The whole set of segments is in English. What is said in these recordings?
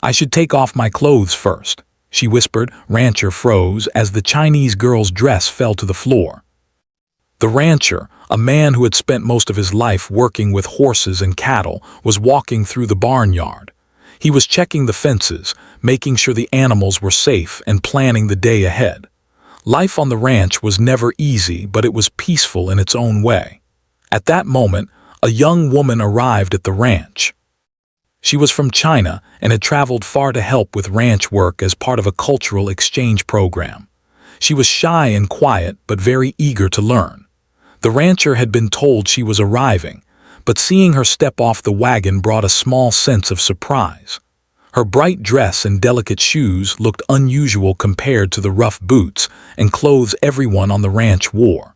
"I should take off my clothes first," she whispered. Rancher froze as the Chinese girl's dress fell to the floor. The rancher, a man who had spent most of his life working with horses and cattle, was walking through the barnyard. He was checking the fences, making sure the animals were safe and planning the day ahead. Life on the ranch was never easy, but it was peaceful in its own way. At that moment, a young woman arrived at the ranch. She was from China and had traveled far to help with ranch work as part of a cultural exchange program. She was shy and quiet, but very eager to learn. The rancher had been told she was arriving, but seeing her step off the wagon brought a small sense of surprise. Her bright dress and delicate shoes looked unusual compared to the rough boots and clothes everyone on the ranch wore.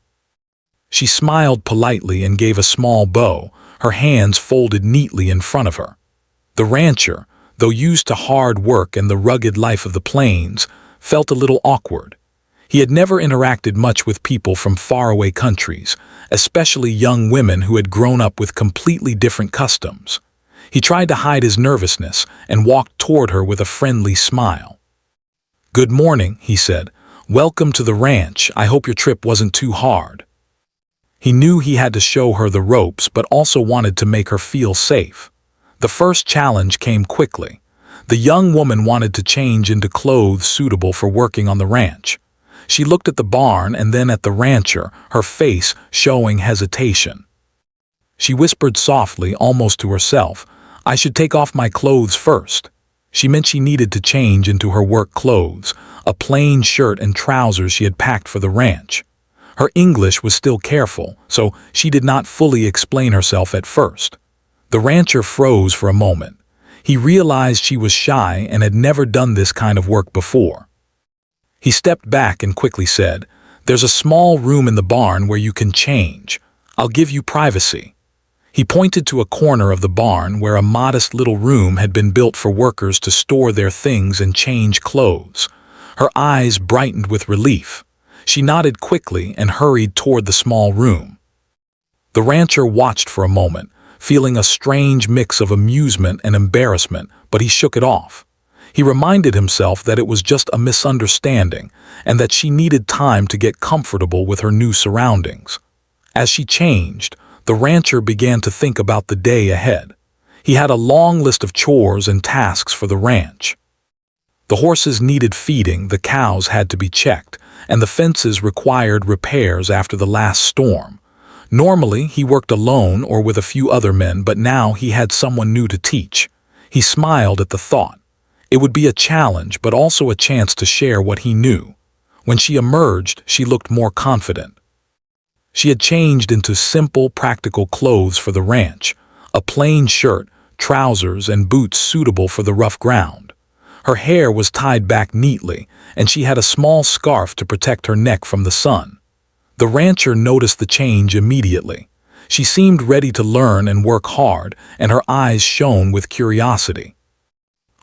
She smiled politely and gave a small bow, her hands folded neatly in front of her. The rancher, though used to hard work and the rugged life of the plains, felt a little awkward. He had never interacted much with people from faraway countries, especially young women who had grown up with completely different customs. He tried to hide his nervousness and walked toward her with a friendly smile. "Good morning," he said. "Welcome to the ranch. I hope your trip wasn't too hard." He knew he had to show her the ropes, but also wanted to make her feel safe. The first challenge came quickly. The young woman wanted to change into clothes suitable for working on the ranch. She looked at the barn and then at the rancher, her face showing hesitation. She whispered softly, almost to herself, "I should take off my clothes first." She meant she needed to change into her work clothes, a plain shirt and trousers she had packed for the ranch. Her English was still careful, so she did not fully explain herself at first. The rancher froze for a moment. He realized she was shy and had never done this kind of work before. He stepped back and quickly said, "There's a small room in the barn where you can change. I'll give you privacy." He pointed to a corner of the barn where a modest little room had been built for workers to store their things and change clothes. Her eyes brightened with relief. She nodded quickly and hurried toward the small room. The rancher watched for a moment, feeling a strange mix of amusement and embarrassment, but he shook it off. He reminded himself that it was just a misunderstanding and that she needed time to get comfortable with her new surroundings. As she changed, the rancher began to think about the day ahead. He had a long list of chores and tasks for the ranch. The horses needed feeding, the cows had to be checked, and the fences required repairs after the last storm. Normally, he worked alone or with a few other men, but now he had someone new to teach. He smiled at the thought. It would be a challenge, but also a chance to share what he knew. When she emerged, she looked more confident. She had changed into simple, practical clothes for the ranch, a plain shirt, trousers, and boots suitable for the rough ground. Her hair was tied back neatly, and she had a small scarf to protect her neck from the sun. The rancher noticed the change immediately. She seemed ready to learn and work hard, and her eyes shone with curiosity.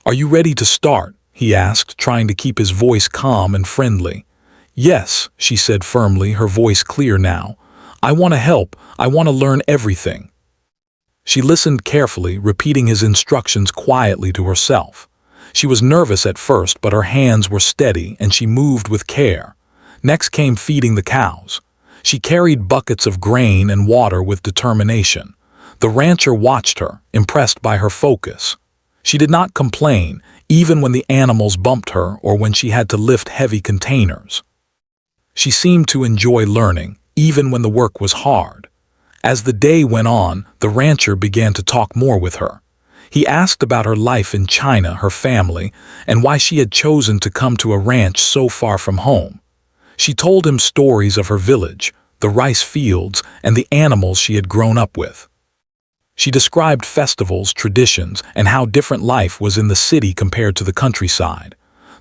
"Are you ready to start?" he asked, trying to keep his voice calm and friendly. "Yes," she said firmly, her voice clear now. "I want to help. I want to learn everything." She listened carefully, repeating his instructions quietly to herself. She was nervous at first, but her hands were steady and she moved with care. Next came feeding the cows. She carried buckets of grain and water with determination. The rancher watched her, impressed by her focus. She did not complain, even when the animals bumped her or when she had to lift heavy containers. She seemed to enjoy learning, even when the work was hard. As the day went on, the rancher began to talk more with her. He asked about her life in China, her family, and why she had chosen to come to a ranch so far from home. She told him stories of her village, the rice fields, and the animals she had grown up with. She described festivals, traditions, and how different life was in the city compared to the countryside.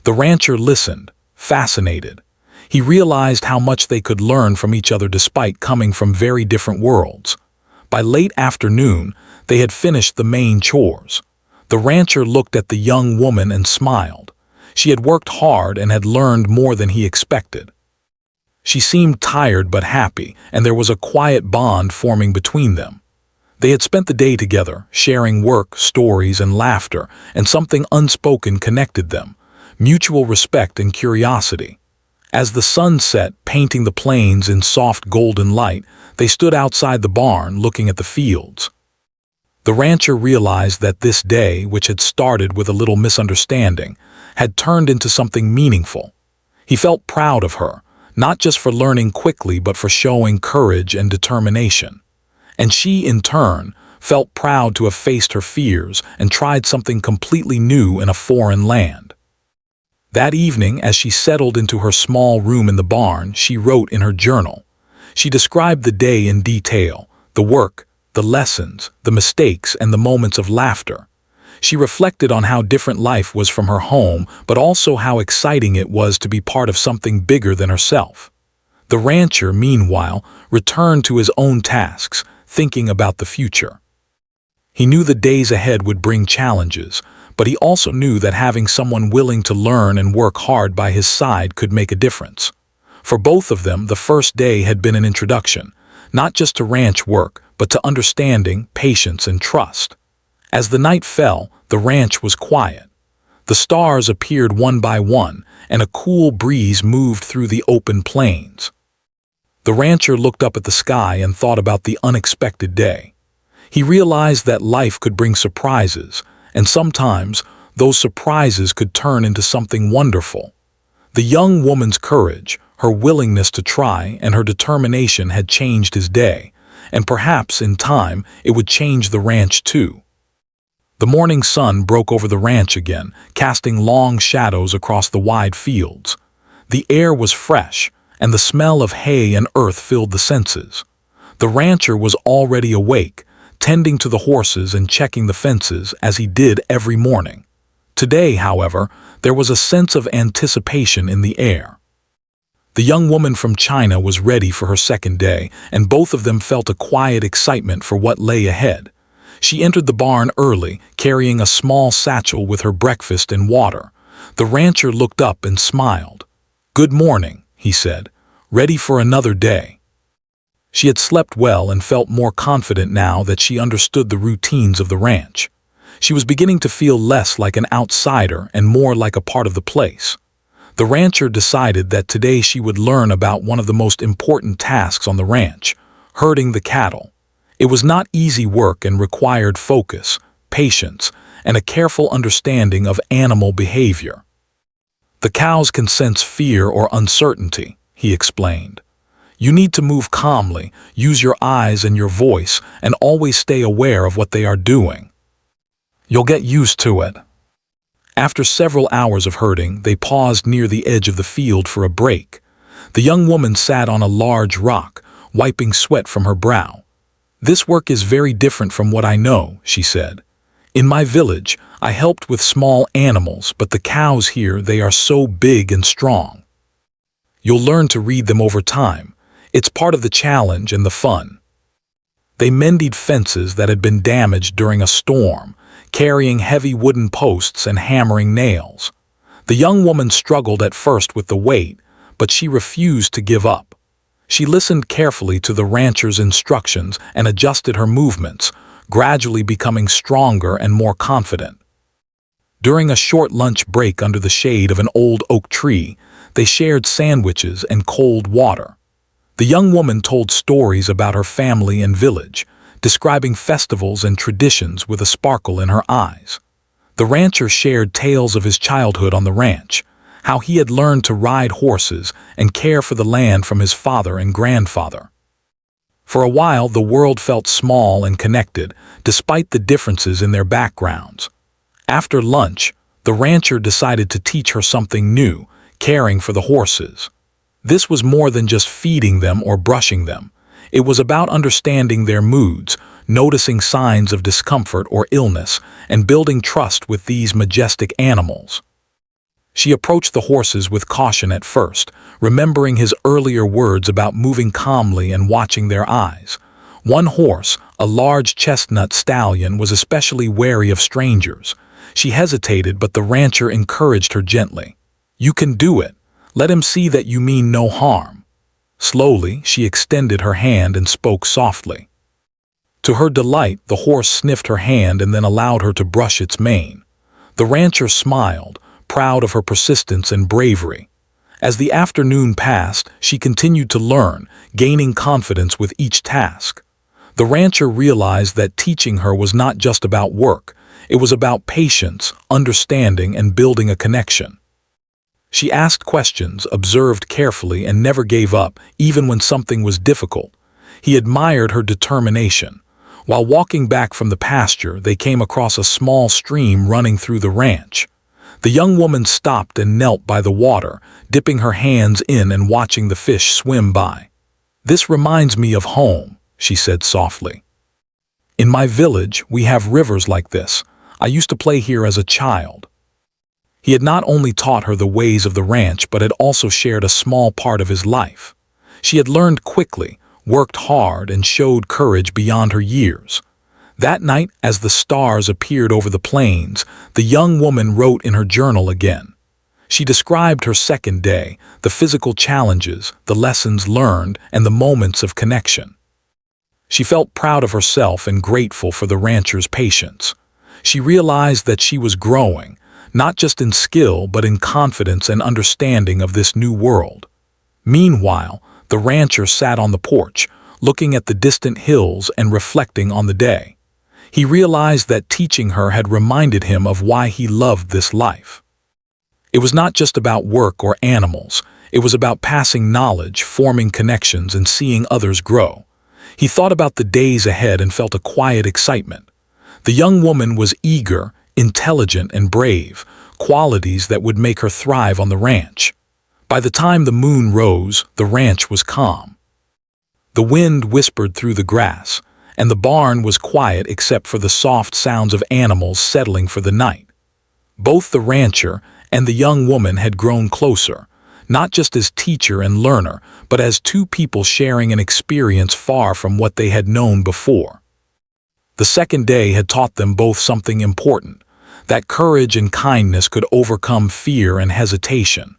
The rancher listened, fascinated. He realized how much they could learn from each other despite coming from very different worlds. By late afternoon, they had finished the main chores. The rancher looked at the young woman and smiled. She had worked hard and had learned more than he expected. She seemed tired but happy, and there was a quiet bond forming between them. They had spent the day together, sharing work, stories, and laughter, and something unspoken connected them: mutual respect and curiosity. As the sun set, painting the plains in soft golden light, they stood outside the barn looking at the fields. The rancher realized that this day, which had started with a little misunderstanding, had turned into something meaningful. He felt proud of her, not just for learning quickly but for showing courage and determination. And she, in turn, felt proud to have faced her fears and tried something completely new in a foreign land. That evening, as she settled into her small room in the barn, she wrote in her journal. She described the day in detail: the work, the lessons, the mistakes, and the moments of laughter. She reflected on how different life was from her home, but also how exciting it was to be part of something bigger than herself. The rancher, meanwhile, returned to his own tasks, thinking about the future. He knew the days ahead would bring challenges, but he also knew that having someone willing to learn and work hard by his side could make a difference. For both of them, the first day had been an introduction, not just to ranch work, but to understanding, patience, and trust. As the night fell, the ranch was quiet. The stars appeared one by one, and a cool breeze moved through the open plains. The rancher looked up at the sky and thought about the unexpected day. He realized that life could bring surprises, and sometimes those surprises could turn into something wonderful. The young woman's courage, her willingness to try, and her determination had changed his day, and perhaps in time it would change the ranch too. The morning sun broke over the ranch again, casting long shadows across the wide fields. The air was fresh, and the smell of hay and earth filled the senses. The rancher was already awake, tending to the horses and checking the fences as he did every morning. Today, however, there was a sense of anticipation in the air. The young woman from China was ready for her second day, and both of them felt a quiet excitement for what lay ahead. She entered the barn early, carrying a small satchel with her breakfast and water. The rancher looked up and smiled. "Good morning," he said, "ready for another day." She had slept well and felt more confident now that she understood the routines of the ranch. She was beginning to feel less like an outsider and more like a part of the place. The rancher decided that today she would learn about one of the most important tasks on the ranch: herding the cattle. It was not easy work and required focus, patience, and a careful understanding of animal behavior. "The cows can sense fear or uncertainty," he explained. "You need to move calmly, use your eyes and your voice, and always stay aware of what they are doing. You'll get used to it." After several hours of herding, they paused near the edge of the field for a break. The young woman sat on a large rock, wiping sweat from her brow. "This work is very different from what I know," she said. "In my village, I helped with small animals, but the cows here, they are so big and strong. You'll learn to read them over time. It's part of the challenge and the fun." They mended fences that had been damaged during a storm, carrying heavy wooden posts and hammering nails. The young woman struggled at first with the weight, but she refused to give up. She listened carefully to the rancher's instructions and adjusted her movements, gradually becoming stronger and more confident. During a short lunch break under the shade of an old oak tree, they shared sandwiches and cold water. The young woman told stories about her family and village, describing festivals and traditions with a sparkle in her eyes. The rancher shared tales of his childhood on the ranch, how he had learned to ride horses and care for the land from his father and grandfather. For a while, the world felt small and connected, despite the differences in their backgrounds. After lunch, the rancher decided to teach her something new: caring for the horses. This was more than just feeding them or brushing them. It was about understanding their moods, noticing signs of discomfort or illness, and building trust with these majestic animals. She approached the horses with caution at first, remembering his earlier words about moving calmly and watching their eyes. One horse, a large chestnut stallion, was especially wary of strangers. She hesitated, but the rancher encouraged her gently. "You can do it. Let him see that you mean no harm." Slowly, she extended her hand and spoke softly. To her delight, the horse sniffed her hand and then allowed her to brush its mane. The rancher smiled, proud of her persistence and bravery. As the afternoon passed, she continued to learn, gaining confidence with each task. The rancher realized that teaching her was not just about work, it was about patience, understanding, and building a connection. She asked questions, observed carefully, and never gave up, even when something was difficult. He admired her determination. While walking back from the pasture, they came across a small stream running through the ranch. The young woman stopped and knelt by the water, dipping her hands in and watching the fish swim by. "This reminds me of home," she said softly. "In my village, we have rivers like this. I used to play here as a child." He had not only taught her the ways of the ranch, but had also shared a small part of his life. She had learned quickly, worked hard, and showed courage beyond her years. That night, as the stars appeared over the plains, the young woman wrote in her journal again. She described her second day, the physical challenges, the lessons learned, and the moments of connection. She felt proud of herself and grateful for the rancher's patience. She realized that she was growing, not just in skill but in confidence and understanding of this new world. Meanwhile, the rancher sat on the porch, looking at the distant hills and reflecting on the day. He realized that teaching her had reminded him of why he loved this life. It was not just about work or animals, it was about passing knowledge, forming connections, and seeing others grow. He thought about the days ahead and felt a quiet excitement. The young woman was eager, intelligent, and brave, qualities that would make her thrive on the ranch. By the time the moon rose, the ranch was calm. The wind whispered through the grass, and the barn was quiet except for the soft sounds of animals settling for the night. Both the rancher and the young woman had grown closer, not just as teacher and learner, but as two people sharing an experience far from what they had known before. The second day had taught them both something important, that courage and kindness could overcome fear and hesitation.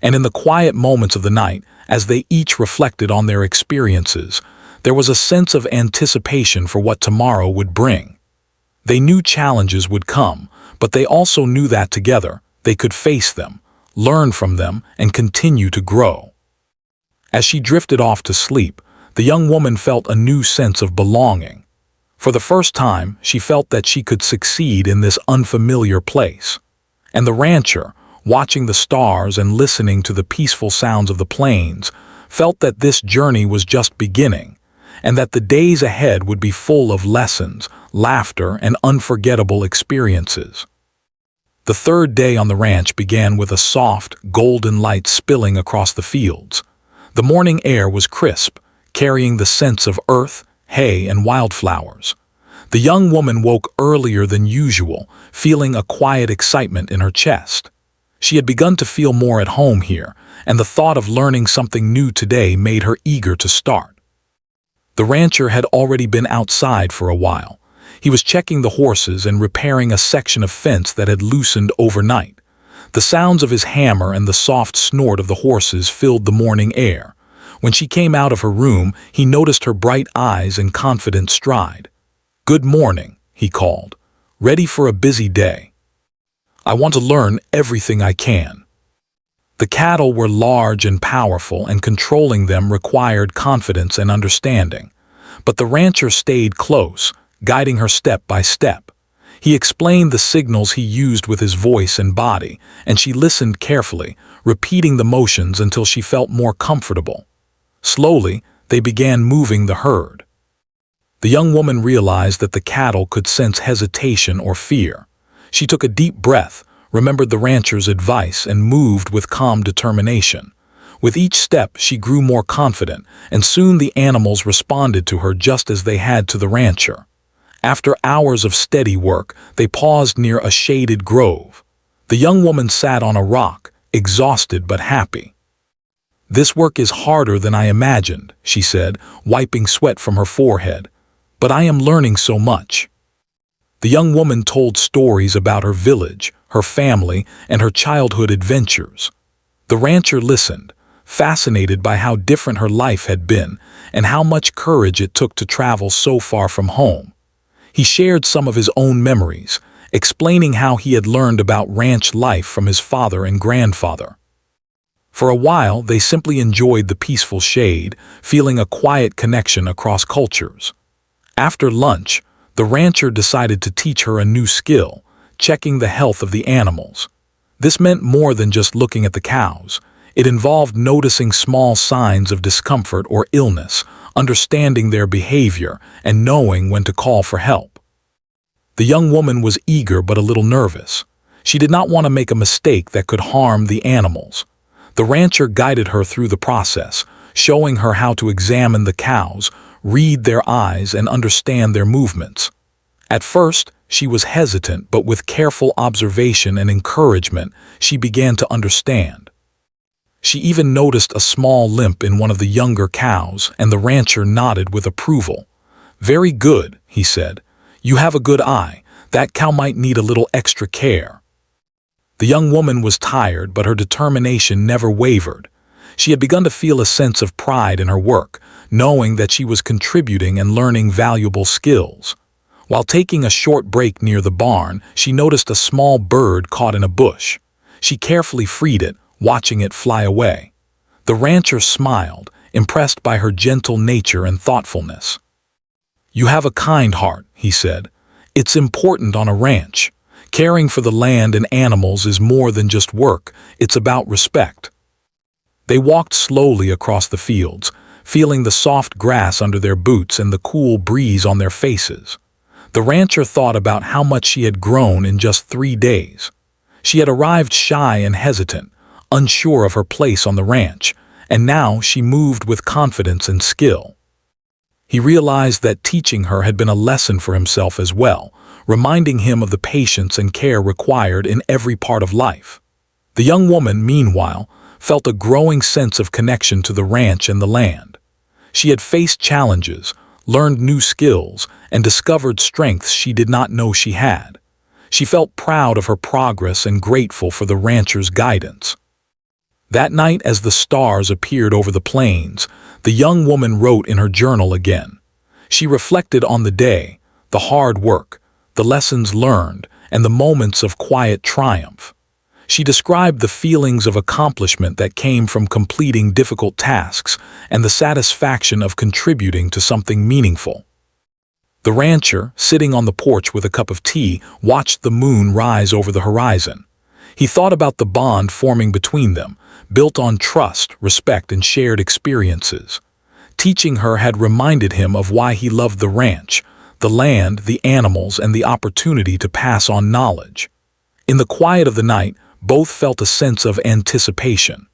And in the quiet moments of the night, as they each reflected on their experiences, there was a sense of anticipation for what tomorrow would bring. They knew challenges would come, but they also knew that together, they could face them, learn from them, and continue to grow. As she drifted off to sleep, the young woman felt a new sense of belonging. For the first time, she felt that she could succeed in this unfamiliar place. And the rancher, watching the stars and listening to the peaceful sounds of the plains, felt that this journey was just beginning, and that the days ahead would be full of lessons, laughter, and unforgettable experiences. The third day on the ranch began with a soft, golden light spilling across the fields. The morning air was crisp, carrying the scents of earth, hay, and wildflowers. The young woman woke earlier than usual, feeling a quiet excitement in her chest. She had begun to feel more at home here, and the thought of learning something new today made her eager to start. The rancher had already been outside for a while. He was checking the horses and repairing a section of fence that had loosened overnight. The sounds of his hammer and the soft snort of the horses filled the morning air. When she came out of her room, he noticed her bright eyes and confident stride. "Good morning," he called. "Ready for a busy day?" "I want to learn everything I can." The cattle were large and powerful, and controlling them required confidence and understanding. But the rancher stayed close, guiding her step by step. He explained the signals he used with his voice and body, and she listened carefully, repeating the motions until she felt more comfortable. Slowly, they began moving the herd. The young woman realized that the cattle could sense hesitation or fear. She took a deep breath, remembered the rancher's advice, and moved with calm determination. With each step, she grew more confident, and soon the animals responded to her just as they had to the rancher. After hours of steady work, they paused near a shaded grove. The young woman sat on a rock, exhausted but happy. "This work is harder than I imagined," she said, wiping sweat from her forehead. "But I am learning so much." The young woman told stories about her village, her family, and her childhood adventures. The rancher listened, fascinated by how different her life had been and how much courage it took to travel so far from home. He shared some of his own memories, explaining how he had learned about ranch life from his father and grandfather. For a while, they simply enjoyed the peaceful shade, feeling a quiet connection across cultures. After lunch, the rancher decided to teach her a new skill, checking the health of the animals. This meant more than just looking at the cows. It involved noticing small signs of discomfort or illness, understanding their behavior, and knowing when to call for help. The young woman was eager but a little nervous. She did not want to make a mistake that could harm the animals. The rancher guided her through the process, showing her how to examine the cows, read their eyes, and understand their movements. At first, she was hesitant, but with careful observation and encouragement, she began to understand. She even noticed a small limp in one of the younger cows, and the rancher nodded with approval. "Very good," he said. "You have a good eye. That cow might need a little extra care." The young woman was tired, but her determination never wavered. She had begun to feel a sense of pride in her work, knowing that she was contributing and learning valuable skills. While taking a short break near the barn, she noticed a small bird caught in a bush. She carefully freed it, watching it fly away. The rancher smiled, impressed by her gentle nature and thoughtfulness. "You have a kind heart," he said. "It's important on a ranch. Caring for the land and animals is more than just work, it's about respect." They walked slowly across the fields, feeling the soft grass under their boots and the cool breeze on their faces. The rancher thought about how much she had grown in just 3 days. She had arrived shy and hesitant, unsure of her place on the ranch, and now she moved with confidence and skill. He realized that teaching her had been a lesson for himself as well, reminding him of the patience and care required in every part of life. The young woman, meanwhile, felt a growing sense of connection to the ranch and the land. She had faced challenges, learned new skills, and discovered strengths she did not know she had. She felt proud of her progress and grateful for the rancher's guidance. That night, as the stars appeared over the plains, the young woman wrote in her journal again. She reflected on the day, the hard work, the lessons learned, and the moments of quiet triumph. She described the feelings of accomplishment that came from completing difficult tasks and the satisfaction of contributing to something meaningful. The rancher, sitting on the porch with a cup of tea, watched the moon rise over the horizon. He thought about the bond forming between them, built on trust, respect, and shared experiences. Teaching her had reminded him of why he loved the ranch, the land, the animals, and the opportunity to pass on knowledge. In the quiet of the night, both felt a sense of anticipation.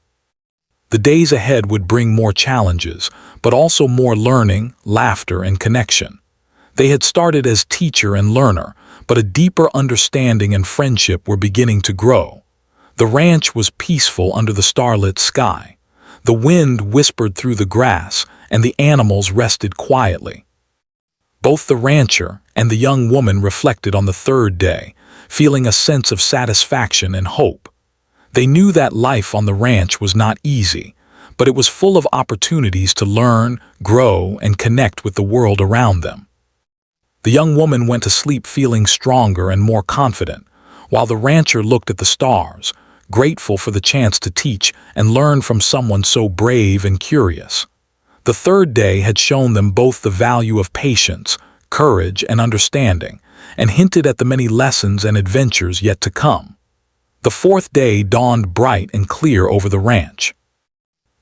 The days ahead would bring more challenges, but also more learning, laughter, and connection. They had started as teacher and learner, but a deeper understanding and friendship were beginning to grow. The ranch was peaceful under the starlit sky. The wind whispered through the grass, and the animals rested quietly. Both the rancher and the young woman reflected on the third day, feeling a sense of satisfaction and hope. They knew that life on the ranch was not easy, but it was full of opportunities to learn, grow, and connect with the world around them. The young woman went to sleep feeling stronger and more confident, while the rancher looked at the stars, grateful for the chance to teach and learn from someone so brave and curious. The third day had shown them both the value of patience, courage, and understanding, and hinted at the many lessons and adventures yet to come. The fourth day dawned bright and clear over the ranch.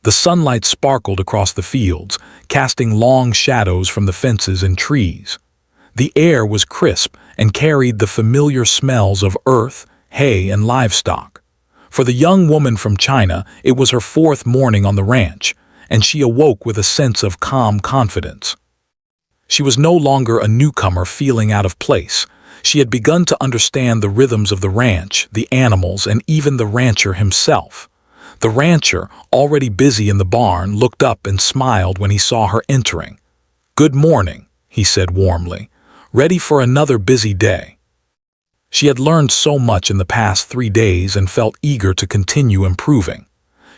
The sunlight sparkled across the fields, casting long shadows from the fences and trees. The air was crisp and carried the familiar smells of earth, hay, and livestock. For the young woman from China, it was her 4th morning on the ranch, and she awoke with a sense of calm confidence. She was no longer a newcomer feeling out of place. She had begun to understand the rhythms of the ranch, the animals, and even the rancher himself. The rancher, already busy in the barn, looked up and smiled when he saw her entering. "Good morning," he said warmly. "Ready for another busy day?" She had learned so much in the past 3 days and felt eager to continue improving.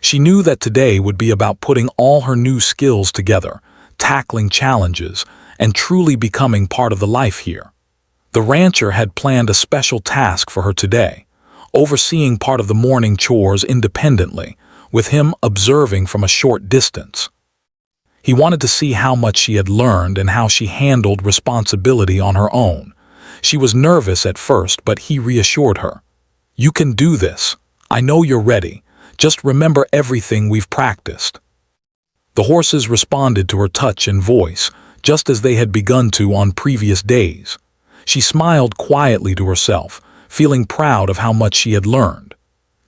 She knew that today would be about putting all her new skills together, tackling challenges, and truly becoming part of the life here. The rancher had planned a special task for her today, overseeing part of the morning chores independently, with him observing from a short distance. He wanted to see how much she had learned and how she handled responsibility on her own. She was nervous at first, but he reassured her. "You can do this. I know you're ready. Just remember everything we've practiced." The horses responded to her touch and voice, just as they had begun to on previous days. She smiled quietly to herself, feeling proud of how much she had learned.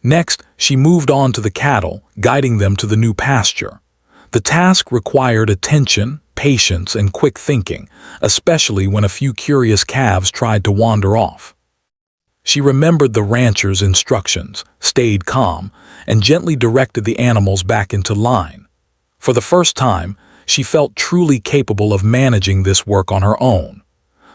Next, she moved on to the cattle, guiding them to the new pasture. The task required attention, patience, and quick thinking, especially when a few curious calves tried to wander off. She remembered the rancher's instructions, stayed calm, and gently directed the animals back into line. For the first time, she felt truly capable of managing this work on her own.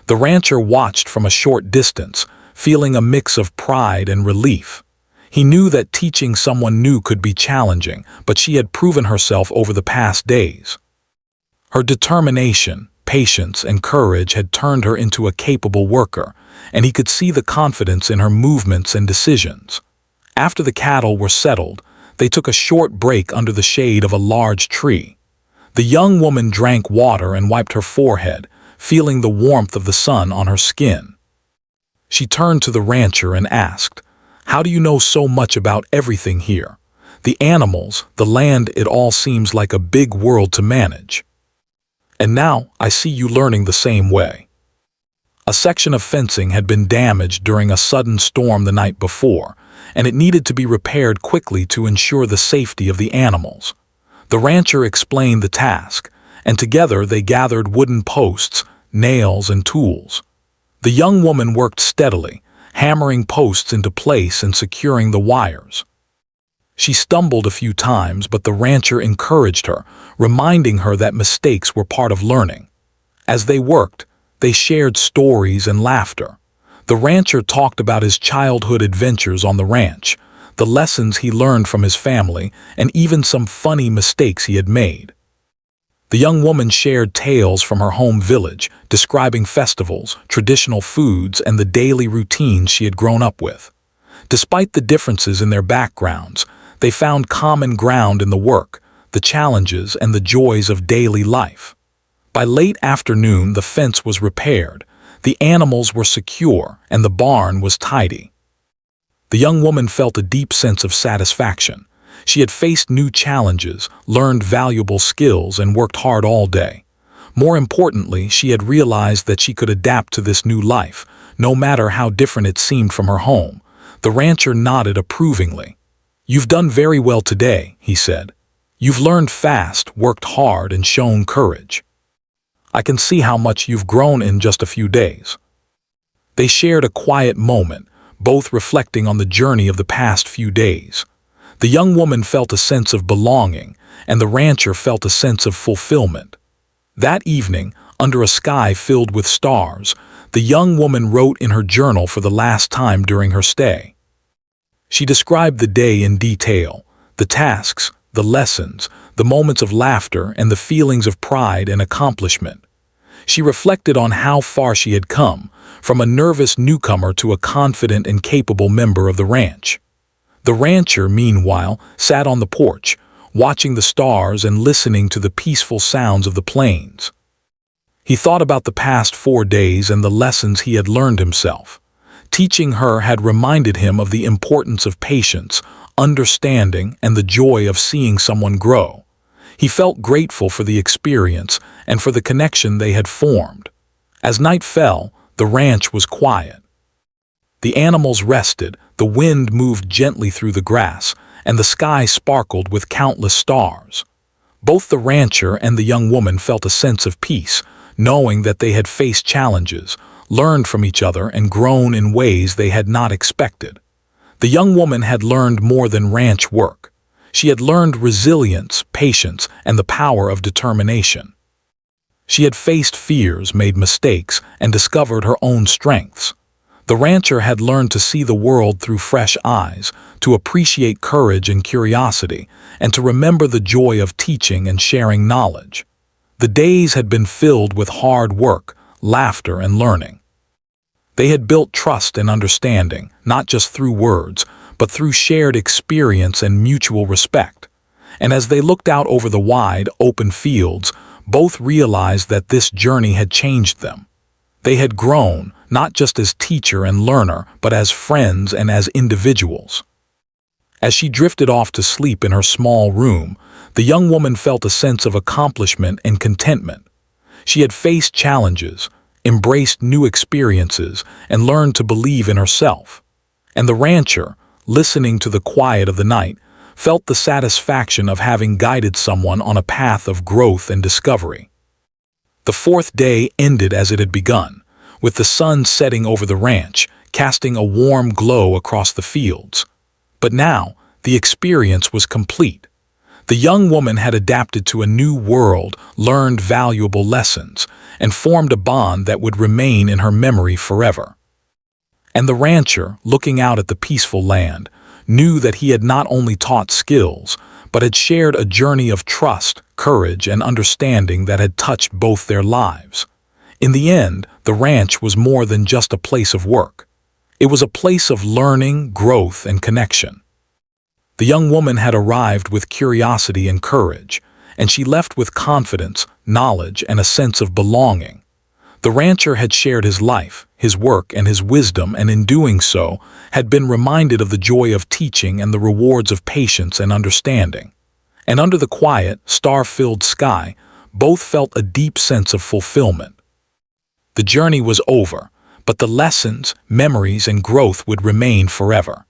The rancher watched from a short distance, feeling a mix of pride and relief. He knew that teaching someone new could be challenging, but she had proven herself over the past days. Her determination, patience, and courage had turned her into a capable worker, and he could see the confidence in her movements and decisions. After the cattle were settled, they took a short break under the shade of a large tree. The young woman drank water and wiped her forehead, feeling the warmth of the sun on her skin. She turned to the rancher and asked, "How do you know so much about everything here? The animals, the land, it all seems like a big world to manage." "And now I see you learning the same way." A section of fencing had been damaged during a sudden storm the night before, and it needed to be repaired quickly to ensure the safety of the animals. The rancher explained the task, and together they gathered wooden posts, nails, and tools. The young woman worked steadily, hammering posts into place and securing the wires. She stumbled a few times, but the rancher encouraged her, reminding her that mistakes were part of learning. As they worked, they shared stories and laughter. The rancher talked about his childhood adventures on the ranch, the lessons he learned from his family, and even some funny mistakes he had made. The young woman shared tales from her home village, describing festivals, traditional foods, and the daily routines she had grown up with. Despite the differences in their backgrounds, they found common ground in the work, the challenges, and the joys of daily life. By late afternoon, the fence was repaired, the animals were secure, and the barn was tidy. The young woman felt a deep sense of satisfaction. She had faced new challenges, learned valuable skills, and worked hard all day. More importantly, she had realized that she could adapt to this new life, no matter how different it seemed from her home. The rancher nodded approvingly. "You've done very well today," he said. "You've learned fast, worked hard, and shown courage. I can see how much you've grown in just a few days." They shared a quiet moment, both reflecting on the journey of the past few days. The young woman felt a sense of belonging, and the rancher felt a sense of fulfillment. That evening, under a sky filled with stars, the young woman wrote in her journal for the last time during her stay. She described the day in detail, the tasks, the lessons, the moments of laughter, and the feelings of pride and accomplishment. She reflected on how far she had come, from a nervous newcomer to a confident and capable member of the ranch. The rancher, meanwhile, sat on the porch, watching the stars and listening to the peaceful sounds of the plains. He thought about the past 4 days and the lessons he had learned himself. Teaching her had reminded him of the importance of patience, understanding, and the joy of seeing someone grow. He felt grateful for the experience and for the connection they had formed. As night fell, the ranch was quiet. The animals rested, the wind moved gently through the grass, and the sky sparkled with countless stars. Both the rancher and the young woman felt a sense of peace, knowing that they had faced challenges, learned from each other, and grown in ways they had not expected. The young woman had learned more than ranch work. She had learned resilience, patience, and the power of determination. She had faced fears, made mistakes, and discovered her own strengths. The rancher had learned to see the world through fresh eyes, to appreciate courage and curiosity, and to remember the joy of teaching and sharing knowledge. The days had been filled with hard work, laughter, and learning. They had built trust and understanding, not just through words, but through shared experience and mutual respect. And as they looked out over the wide, open fields, both realized that this journey had changed them. They had grown, not just as teacher and learner, but as friends and as individuals. As she drifted off to sleep in her small room, the young woman felt a sense of accomplishment and contentment. She had faced challenges, embraced new experiences, and learned to believe in herself. And the rancher, listening to the quiet of the night, felt the satisfaction of having guided someone on a path of growth and discovery. The fourth day ended as it had begun, with the sun setting over the ranch, casting a warm glow across the fields. But now, the experience was complete. The young woman had adapted to a new world, learned valuable lessons, and formed a bond that would remain in her memory forever. And the rancher, looking out at the peaceful land, knew that he had not only taught skills, but had shared a journey of trust, courage, and understanding that had touched both their lives. In the end, the ranch was more than just a place of work. It was a place of learning, growth, and connection. The young woman had arrived with curiosity and courage, and she left with confidence, knowledge, and a sense of belonging. The rancher had shared his life, his work, and his wisdom, and in doing so, had been reminded of the joy of teaching and the rewards of patience and understanding. And under the quiet, star-filled sky, both felt a deep sense of fulfillment. The journey was over, but the lessons, memories, and growth would remain forever.